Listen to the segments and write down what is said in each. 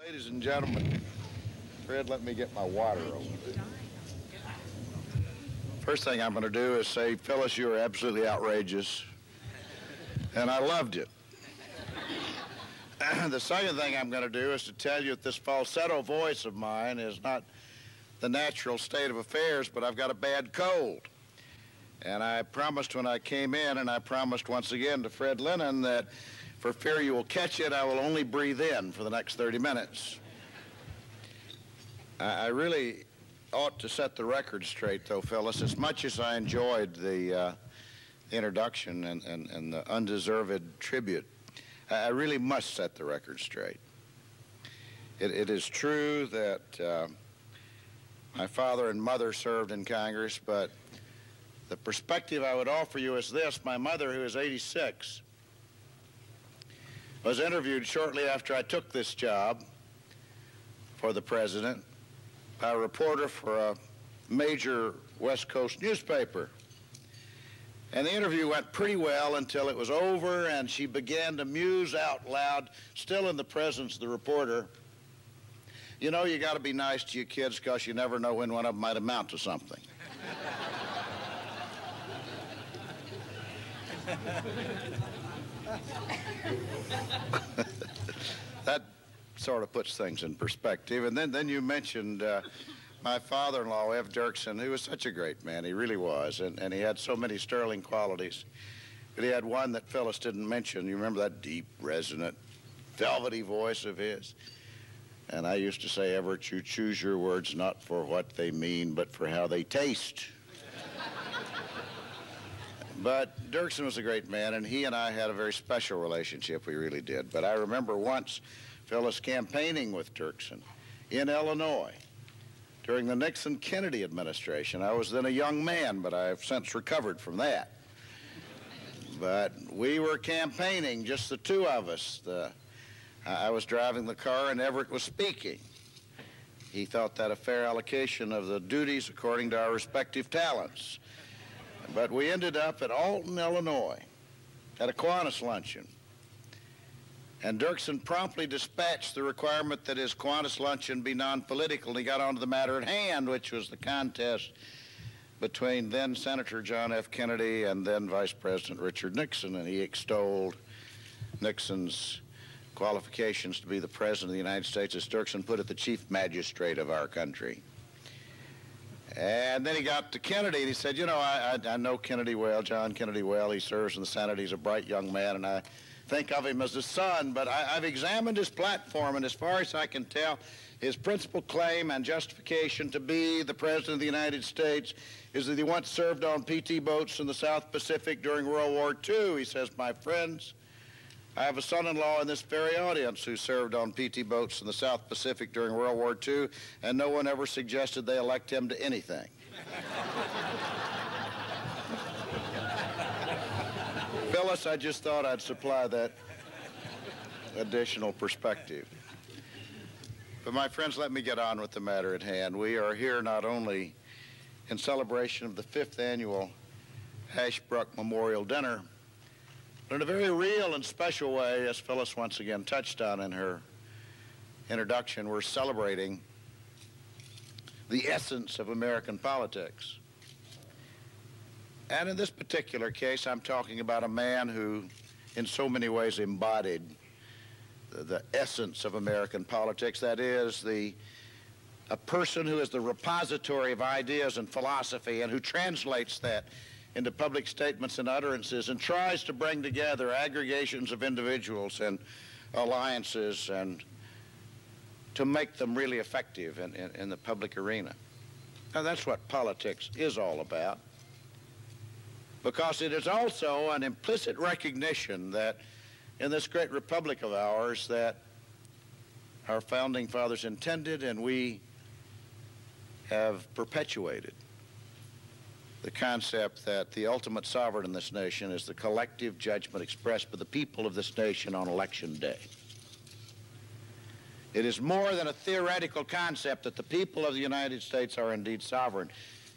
Ladies and gentlemen, Fred, let me get my water over. First thing I'm going to do is say, Phyllis, you are absolutely outrageous, and I loved it. The second thing I'm going to do is to tell you that this falsetto voice of mine is not the natural state of affairs, but I've got a bad cold. And I promised when I came in, and I promised once again to Fred Lennon that for fear you will catch it, I will only breathe in for the next 30 minutes. I really ought to set the record straight, though, Phyllis. As much as I enjoyed the introduction and the undeserved tribute, I really must set the record straight. It is true that my father and mother served in Congress, but the perspective I would offer you is this. My mother, who is 86, was interviewed shortly after I took this job for the president by a reporter for a major West Coast newspaper. And the interview went pretty well until it was over, and she began to muse out loud, still in the presence of the reporter. You know, you got to be nice to your kids because you never know when one of them might amount to something. That sort of puts things in perspective. And then you mentioned my father-in-law, F. Dirksen, who was such a great man. He really was. And he had so many sterling qualities. But he had one that Phyllis didn't mention. You remember that deep, resonant, velvety voice of his? And I used to say, Everett, you choose your words not for what they mean, but for how they taste. But Dirksen was a great man, and he and I had a very special relationship. We really did. But I remember once Phyllis campaigning with Dirksen in Illinois during the Nixon-Kennedy administration. I was then a young man, but I've since recovered from that. But we were campaigning, just the two of us. I was driving the car, and Everett was speaking. He thought that a fair allocation of the duties according to our respective talents. But we ended up at Alton, Illinois, at a Kiwanis luncheon. And Dirksen promptly dispatched the requirement that his Kiwanis luncheon be non-political, and he got on to the matter at hand, which was the contest between then Senator John F. Kennedy and then Vice President Richard Nixon, and he extolled Nixon's qualifications to be the President of the United States, as Dirksen put it, the chief magistrate of our country. And then he got to Kennedy, and he said, you know, I know Kennedy well, John Kennedy well. He serves in the Senate. He's a bright young man, and I think of him as a son. But I've examined his platform, and as far as I can tell, his principal claim and justification to be the President of the United States is that he once served on PT boats in the South Pacific during World War II. He says, my friends, I have a son-in-law in this very audience who served on PT boats in the South Pacific during World War II, and no one ever suggested they elect him to anything. Phyllis, I just thought I'd supply that additional perspective. But my friends, let me get on with the matter at hand. We are here not only in celebration of the 5th annual Ashbrook Memorial Dinner, but in a very real and special way, as Phyllis once again touched on in her introduction, we're celebrating the essence of American politics. And in this particular case, I'm talking about a man who in so many ways embodied the essence of American politics. That is, a person who is the repository of ideas and philosophy and who translates that into public statements and utterances and tries to bring together aggregations of individuals and alliances and to make them really effective in the public arena. Now, that's what politics is all about, because it is also an implicit recognition that in this great republic of ours that our founding fathers intended and we have perpetuated, the concept that the ultimate sovereign in this nation is the collective judgment expressed by the people of this nation on election day. It is more than a theoretical concept that the people of the United States are indeed sovereign.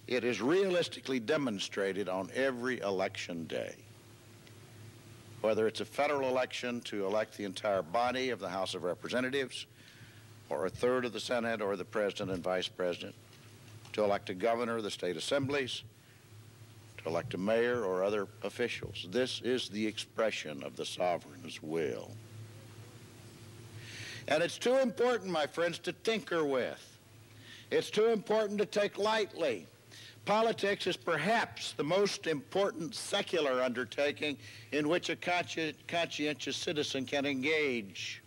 It is realistically demonstrated on every election day. Whether it's a federal election to elect the entire body of the House of Representatives, or a third of the Senate or the President and Vice President, to elect a governor of the state assemblies, to elect a mayor or other officials. This is the expression of the sovereign's will. And it's too important, my friends, to tinker with. It's too important to take lightly. Politics is perhaps the most important secular undertaking in which a conscientious citizen can engage.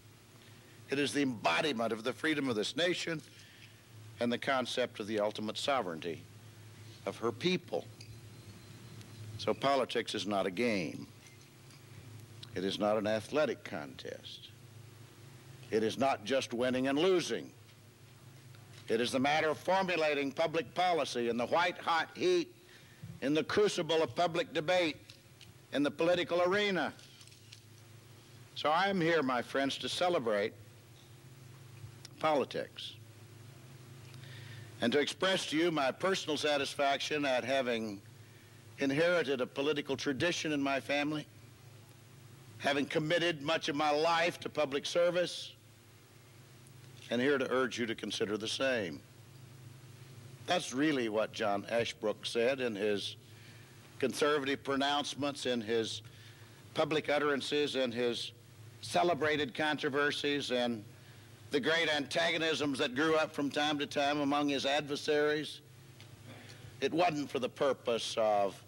It is the embodiment of the freedom of this nation and the concept of the ultimate sovereignty of her people. So politics is not a game. It is not an athletic contest. It is not just winning and losing. It is the matter of formulating public policy in the white-hot heat, in the crucible of public debate, in the political arena. So I am here, my friends, to celebrate politics and to express to you my personal satisfaction at having inherited a political tradition in my family, having committed much of my life to public service, and here to urge you to consider the same. That's really what John Ashbrook said in his conservative pronouncements, in his public utterances, in his celebrated controversies, and the great antagonisms that grew up from time to time among his adversaries. It wasn't for the purpose of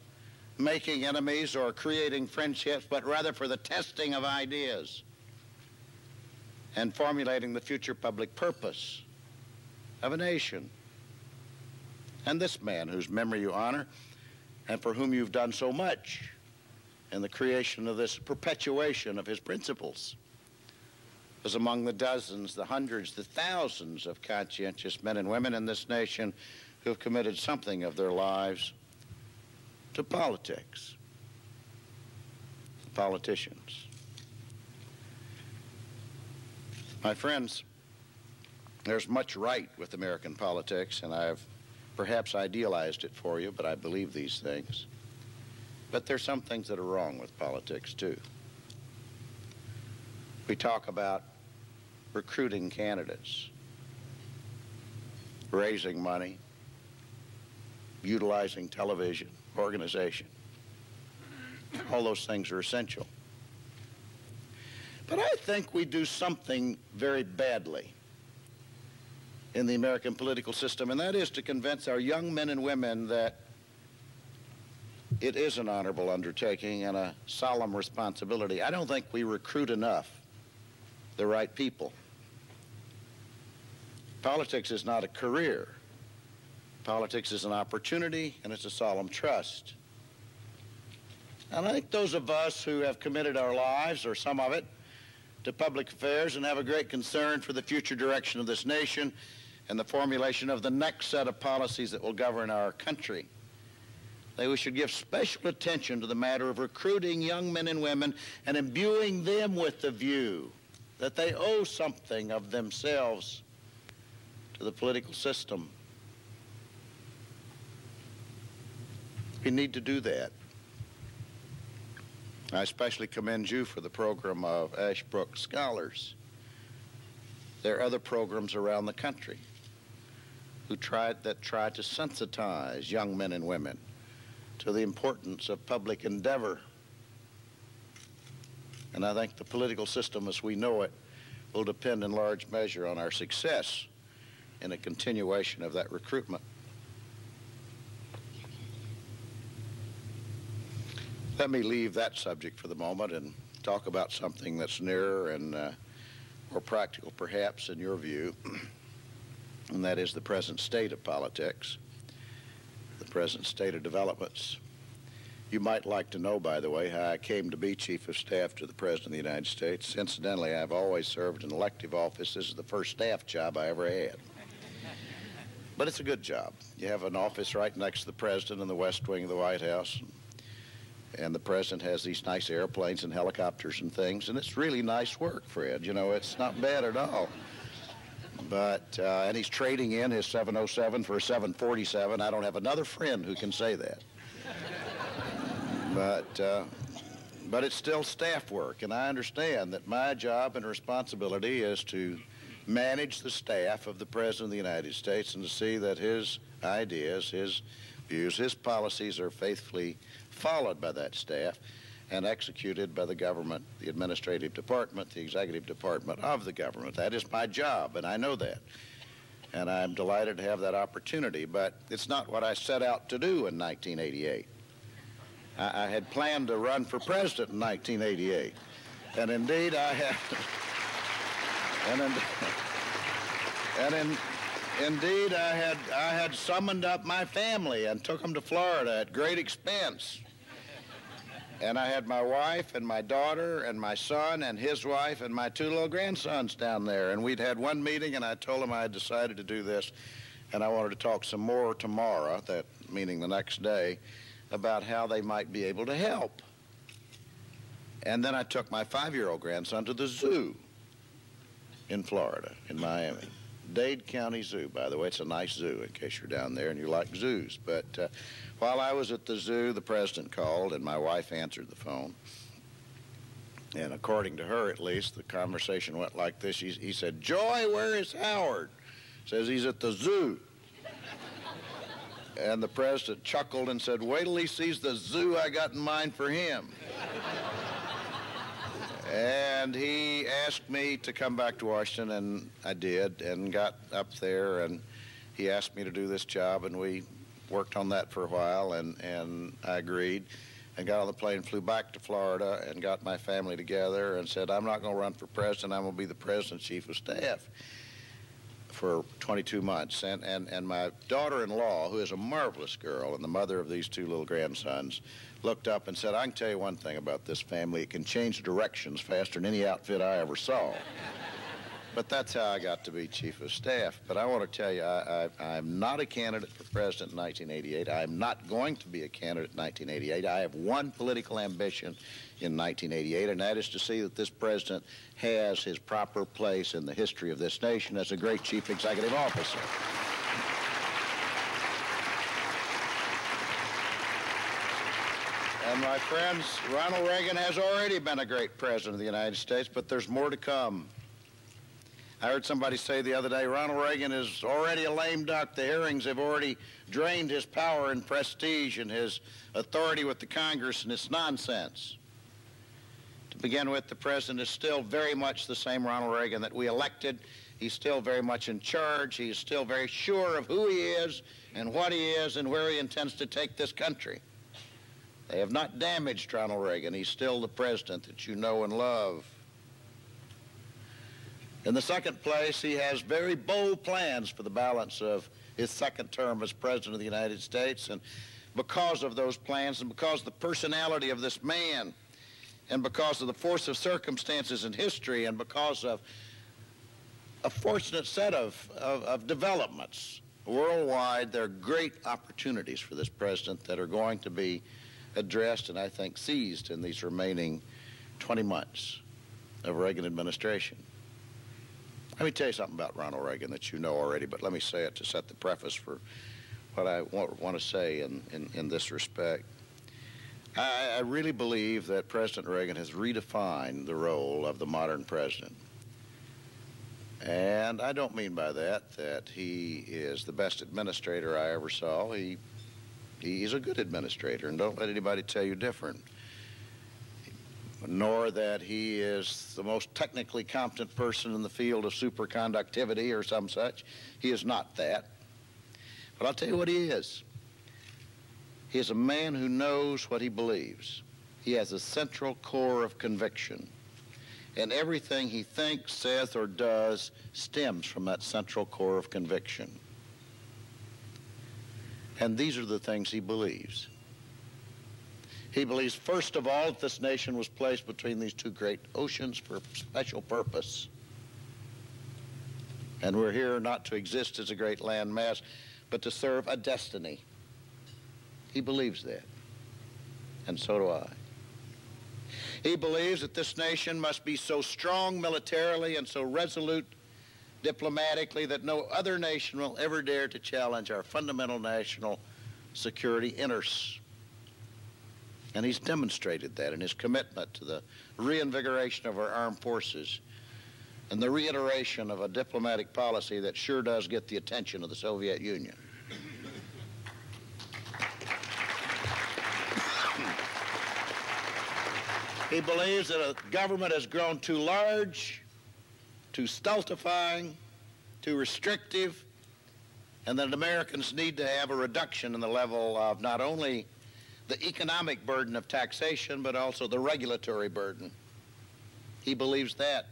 making enemies or creating friendships, but rather for the testing of ideas and formulating the future public purpose of a nation. And this man, whose memory you honor and for whom you've done so much in the creation of this perpetuation of his principles, was among the dozens, the hundreds, the thousands of conscientious men and women in this nation who have committed something of their lives to politics, politicians. My friends, there's much right with American politics, and I've perhaps idealized it for you, but I believe these things. But there's some things that are wrong with politics, too. We talk about recruiting candidates, raising money, utilizing television, organization. All those things are essential. But I think we do something very badly in the American political system, and that is to convince our young men and women that it is an honorable undertaking and a solemn responsibility. I don't think we recruit enough the right people. Politics is not a career. Politics is an opportunity, and it's a solemn trust. And I think those of us who have committed our lives, or some of it, to public affairs and have a great concern for the future direction of this nation and the formulation of the next set of policies that will govern our country, that we should give special attention to the matter of recruiting young men and women and imbuing them with the view that they owe something of themselves to the political system. We need to do that. I especially commend you for the program of Ashbrook Scholars. There are other programs around the country that try to sensitize young men and women to the importance of public endeavor. And I think the political system as we know it will depend in large measure on our success in a continuation of that recruitment. Let me leave that subject for the moment and talk about something that's nearer and more practical, perhaps, in your view, and that is the present state of politics, the present state of developments. You might like to know, by the way, how I came to be Chief of Staff to the President of the United States. Incidentally, I've always served in elective office. This is the first staff job I ever had. But it's a good job. You have an office right next to the President in the West Wing of the White House. And the President has these nice airplanes and helicopters and things, and it's really nice work, Fred. You know, it's not bad at all. But, and he's trading in his 707 for a 747. I don't have another friend who can say that. But it's still staff work, and I understand that my job and responsibility is to manage the staff of the President of the United States and to see that his ideas, his views, his policies are faithfully followed by that staff and executed by the government, the administrative department, the executive department of the government. That is my job, and I know that. And I'm delighted to have that opportunity, but it's not what I set out to do in 1988. I had planned to run for president in 1988, and indeed I had, indeed I had summoned up my family and took them to Florida at great expense. And I had my wife and my daughter and my son and his wife and my two little grandsons down there. And we'd had one meeting, and I told them I had decided to do this, and I wanted to talk some more tomorrow, that meaning the next day, about how they might be able to help. And then I took my 5-year-old grandson to the zoo in Florida, in Miami. Dade County Zoo, by the way. It's a nice zoo in case you're down there and you like zoos. But while I was at the zoo, the president called and my wife answered the phone. And according to her, at least, the conversation went like this. He said, "Joy, where is Howard?" Says he's at the zoo. And the president chuckled and said, "Wait till he sees the zoo I got in mind for him." And he asked me to come back to Washington, and I did, and got up there, and he asked me to do this job, and we worked on that for a while, and I agreed, and got on the plane, flew back to Florida, and got my family together, and said, "I'm not going to run for president, I'm going to be the president's chief of staff," for 22 months. And my daughter-in-law, who is a marvelous girl and the mother of these two little grandsons, looked up and said, "I can tell you one thing about this family. It can change directions faster than any outfit I ever saw." But that's how I got to be chief of staff. But I want to tell you, I'm not a candidate for president in 1988. I'm not going to be a candidate in 1988. I have one political ambition in 1988, and that is to see that this president has his proper place in the history of this nation as a great chief executive officer. And my friends, Ronald Reagan has already been a great president of the United States, but there's more to come. I heard somebody say the other day, Ronald Reagan is already a lame duck. The hearings have already drained his power and prestige and his authority with the Congress, and it's nonsense. To begin with, the president is still very much the same Ronald Reagan that we elected. He's still very much in charge. He's still very sure of who he is and what he is and where he intends to take this country. They have not damaged Ronald Reagan. He's still the president that you know and love. In the second place, he has very bold plans for the balance of his second term as President of the United States. And because of those plans and because of the personality of this man and because of the force of circumstances in history and because of a fortunate set of developments worldwide, there are great opportunities for this president that are going to be addressed and I think seized in these remaining 20 months of Reagan administration. Let me tell you something about Ronald Reagan that you know already, but let me say it to set the preface for what I want to say in this respect. I really believe that President Reagan has redefined the role of the modern president. And I don't mean by that he is the best administrator I ever saw. He's a good administrator, and don't let anybody tell you different. Nor that he is the most technically competent person in the field of superconductivity or some such. He is not that. But I'll tell you what he is. He is a man who knows what he believes. He has a central core of conviction. And everything he thinks, says, or does stems from that central core of conviction. And these are the things he believes. He believes, first of all, that this nation was placed between these two great oceans for a special purpose. And we're here not to exist as a great landmass, but to serve a destiny. He believes that. And so do I. He believes that this nation must be so strong militarily and so resolute diplomatically that no other nation will ever dare to challenge our fundamental national security interests. And he's demonstrated that in his commitment to the reinvigoration of our armed forces, and the reiteration of a diplomatic policy that sure does get the attention of the Soviet Union. He believes that a government has grown too large, too stultifying, too restrictive, and that Americans need to have a reduction in the level of not only the economic burden of taxation, but also the regulatory burden. He believes that.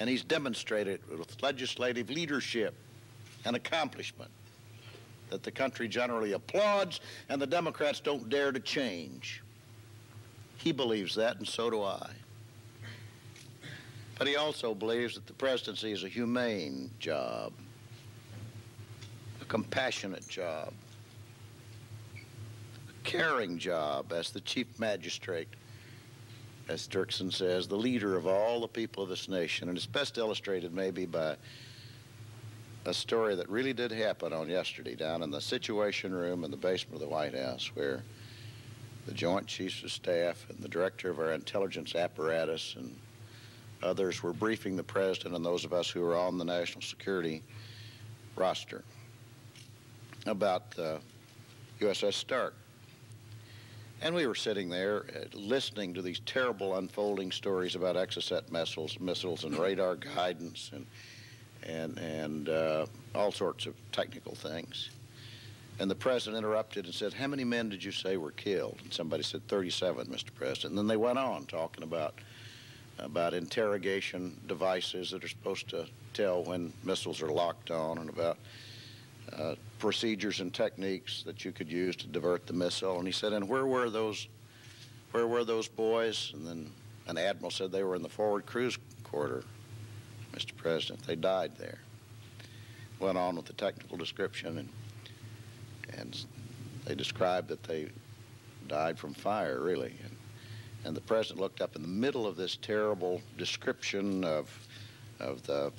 And he's demonstrated with legislative leadership and accomplishment that the country generally applauds and the Democrats don't dare to change. He believes that, and so do I. But he also believes that the presidency is a humane job, a compassionate job, a caring job, as the chief magistrate, as Dirksen says, the leader of all the people of this nation. And it's best illustrated maybe by a story that really did happen on yesterday down in the Situation Room in the basement of the White House, where the Joint Chiefs of Staff and the director of our intelligence apparatus and others were briefing the president and those of us who were on the national security roster about USS Stark. And we were sitting there listening to these terrible unfolding stories about Exocet missiles and radar guidance and all sorts of technical things. And the president interrupted and said, "How many men did you say were killed?" And somebody said, 37, Mr. President. And then they went on talking about interrogation devices that are supposed to tell when missiles are locked on, and about procedures and techniques that you could use to divert the missile. And he said, "And where were those boys?" And then an admiral said, "They were in the forward cruise quarter, Mr. President. They died there." Went on with the technical description, and they described that they died from fire, really. And the president looked up in the middle of this terrible description of the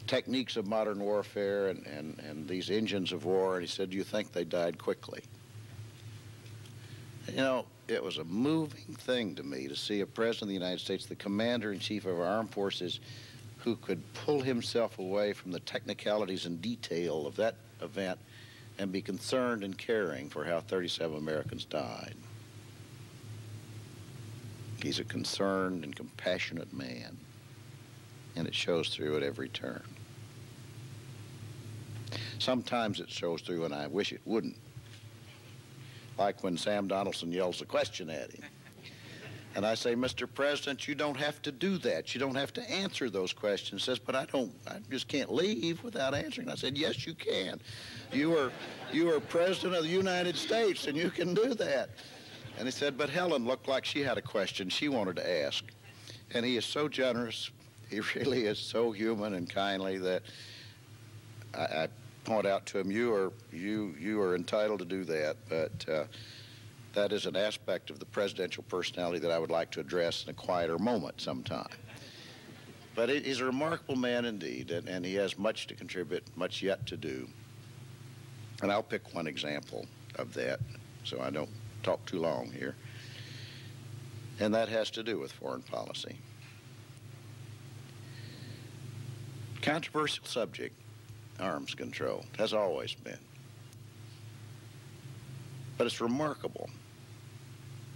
techniques of modern warfare and these engines of war, and he said, "Do you think they died quickly?" You know, it was a moving thing to me to see a president of the United States, the commander-in-chief of our armed forces, who could pull himself away from the technicalities and detail of that event and be concerned and caring for how 37 Americans died. He's a concerned and compassionate man, and it shows through at every turn. Sometimes it shows through, and I wish it wouldn't. Like when Sam Donaldson yells a question at him. And I say, "Mr. President, you don't have to do that. You don't have to answer those questions." He says, "But I just can't leave without answering." I said, "Yes, you can. You are President of the United States, and you can do that." And he said, "But Helen looked like she had a question she wanted to ask." And he is so generous. He really is so human and kindly that I point out to him, you are entitled to do that, but that is an aspect of the presidential personality that I would like to address in a quieter moment sometime. But he's a remarkable man indeed, and he has much to contribute, much yet to do. And I'll pick one example of that so I don't talk too long here. And that has to do with foreign policy. Controversial subject, arms control, has always been. But it's remarkable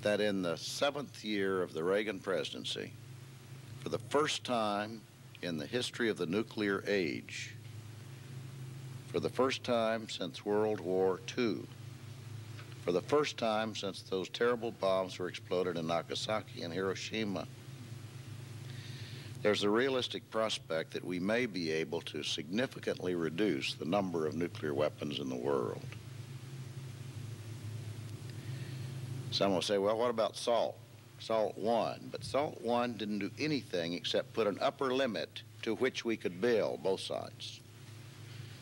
that in the 7th year of the Reagan presidency, for the first time in the history of the nuclear age, for the first time since World War II, for the first time since those terrible bombs were exploded in Nagasaki and Hiroshima, there's a realistic prospect that we may be able to significantly reduce the number of nuclear weapons in the world. Some will say, "Well, what about SALT? SALT 1. But SALT 1 didn't do anything except put an upper limit to which we could build, both sides.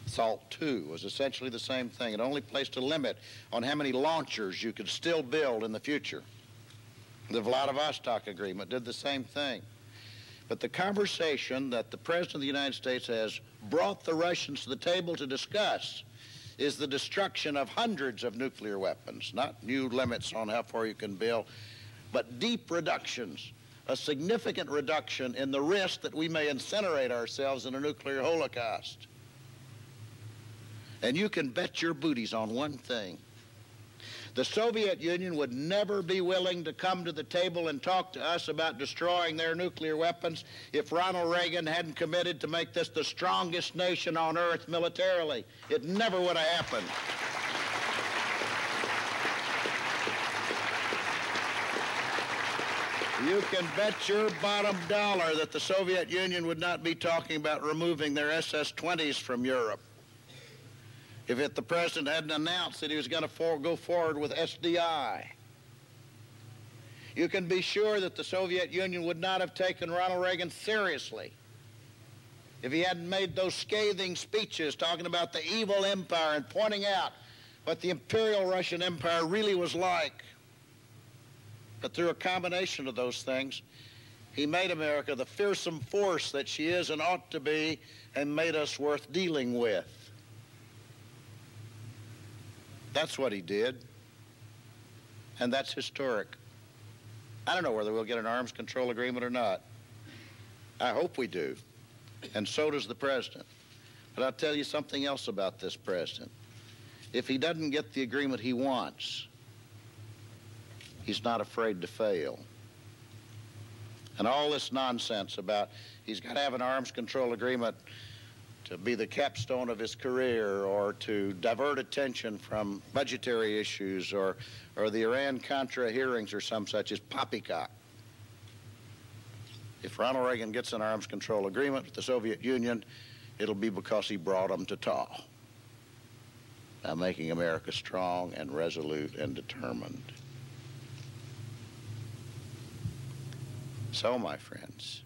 SALT 2 was essentially the same thing. It only placed a limit on how many launchers you could still build in the future. The Vladivostok Agreement did the same thing. But the conversation that the President of the United States has brought the Russians to the table to discuss is the destruction of hundreds of nuclear weapons, not new limits on how far you can build, but deep reductions a significant reduction in the risk that we may incinerate ourselves in a nuclear holocaust. And you can bet your booties on one thing. The Soviet Union would never be willing to come to the table and talk to us about destroying their nuclear weapons if Ronald Reagan hadn't committed to make this the strongest nation on earth militarily. It never would have happened. You can bet your bottom dollar that the Soviet Union would not be talking about removing their SS-20s from Europe if the president hadn't announced that he was going to go forward with SDI. You can be sure that the Soviet Union would not have taken Ronald Reagan seriously if he hadn't made those scathing speeches talking about the evil empire and pointing out what the Imperial Russian Empire really was like. But through a combination of those things, he made America the fearsome force that she is and ought to be, and made us worth dealing with. That's what he did, and that's historic. I don't know whether we'll get an arms control agreement or not. I hope we do, and so does the president. But I'll tell you something else about this president. If he doesn't get the agreement he wants, he's not afraid to fail. And all this nonsense about he's got to have an arms control agreement to be the capstone of his career or to divert attention from budgetary issues or the Iran-Contra hearings or some such is poppycock. If Ronald Reagan gets an arms control agreement with the Soviet Union, it'll be because he brought them to taw by making America strong and resolute and determined. So, my friends,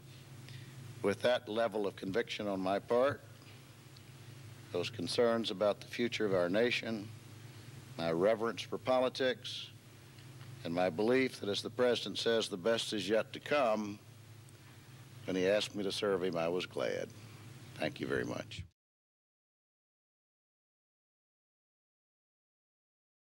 with that level of conviction on my part, those concerns about the future of our nation, my reverence for politics, and my belief that, as the president says, the best is yet to come, when he asked me to serve him, I was glad. Thank you very much.